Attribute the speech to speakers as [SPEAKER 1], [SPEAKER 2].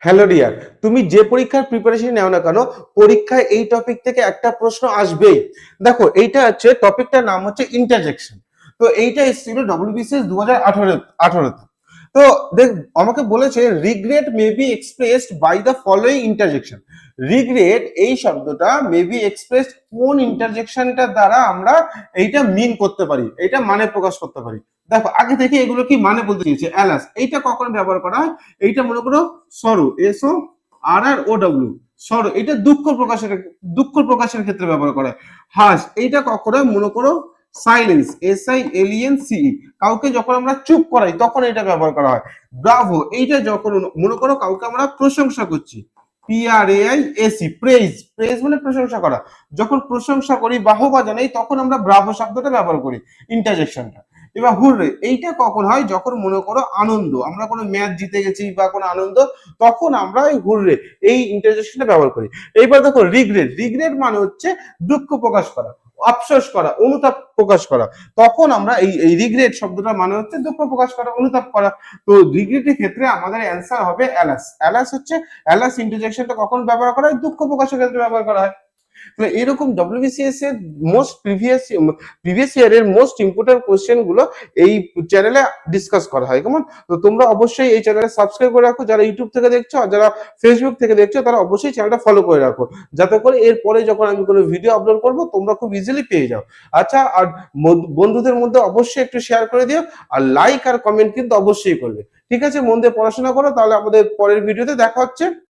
[SPEAKER 1] Hello dear, তুমি যে পরীক্ষার প্রিপারেশন নাও না কেন, পরীক্ষায় এই টপিক থেকে একটা প্রশ্ন আসবেই। দেখো, এইটা হচ্ছে টপিকটার নাম হচ্ছে ইন্টারজেকশন। তো এইটা এসেছিল ডব্লিউবিসিএস 2018-তে। তো দেখ, আমাকে বলেছে regret may be expressed by the following interjection. Regret এই শব্দটা মে বি এক্সপ্রেসড কোন ইন্টারজেকশনটার দ্বারা আমরা এইটা মিন করতে পারি, এইটা মানে প্রকাশ করতে পারি। দেখো, আগে থেকে এগুলো কি মানে বলতে দিয়েছে। অ্যালাস এইটা কখন ব্যবহার করা হয়? এইটা মনে করো সরো, SO RROW, সরো এটা দুঃখ প্রকাশের ক্ষেত্রে ব্যবহার করা হয়। হাস এইটা কখনো মনে করো সাইলেন্স, SILENCE, কাউকে যখন আমরা চুপ করাই তখন এটা ব্যবহার করা হয়। ব্রাভো এইটা যখন মনে করো কাউকে আমরা প্রশংসা করছি, PRAISE, প্রেজ, প্রেজ মানে প্রশংসা করা। যখন প্রশংসা করি, বাহবা জানাই, তখন আমরা ব্রাভো শব্দটা ব্যবহার করি, ইন্টারজেকশনটা। এবার হুররে এইটা কখন হয়? যখন মনে করো আনন্দ, আমরা কোনো ম্যাচ জিতে গেছি বা কোনো আনন্দ, তখন আমরা এই হুররে এই ইন্টারজেকশনটা ব্যবহার করি। এইবার দেখো রিগ্রেট, রিগ্রেট মানে হচ্ছে দুঃখ প্রকাশ করা, আফসোস করা, অনুতাপ প্রকাশ করা। তখন আমরা এই রিগ্রেট শব্দটা মানে হচ্ছে দুঃখ প্রকাশ করা, অনুতাপ করা। তো রিগ্রেটের ক্ষেত্রে আমাদের অ্যান্সার হবে অ্যালাস। অ্যালাস হচ্ছে, অ্যালাস ইন্টারজেকশনটা কখন ব্যবহার করা হয়? দুঃখ প্রকাশের ক্ষেত্রে ব্যবহার করা হয়। তো এরকম ডব্লিউবিসিএস এর মোস্ট প্রিভিয়াস ইয়ারের মোস্ট ইম্পর্টেন্ট কোশ্চেন গুলো এই চ্যানেলে ডিসকাস করা হয়। কেমন? তো তোমরা অবশ্যই এই চ্যানেলে সাবস্ক্রাইব করে রাখো, যারা ইউটিউব থেকে দেখছো, আর যারা ফেসবুক থেকে দেখছো তারা অবশ্যই চ্যানেলটা ফলো করে রাখো, যাতে করে এরপরে যখন আমি কোনো ভিডিও আপলোড করবো তোমরা খুব ইজিলি পেয়ে যাও। আচ্ছা, আর বন্ধুদের মধ্যে অবশ্যই একটু শেয়ার করে দিও, আর লাইক আর কমেন্ট কিন্তু অবশ্যই করবে। ঠিক আছে, মন দিয়ে পড়াশোনা করো, তাহলে আমাদের পরের ভিডিওতে দেখা হচ্ছে।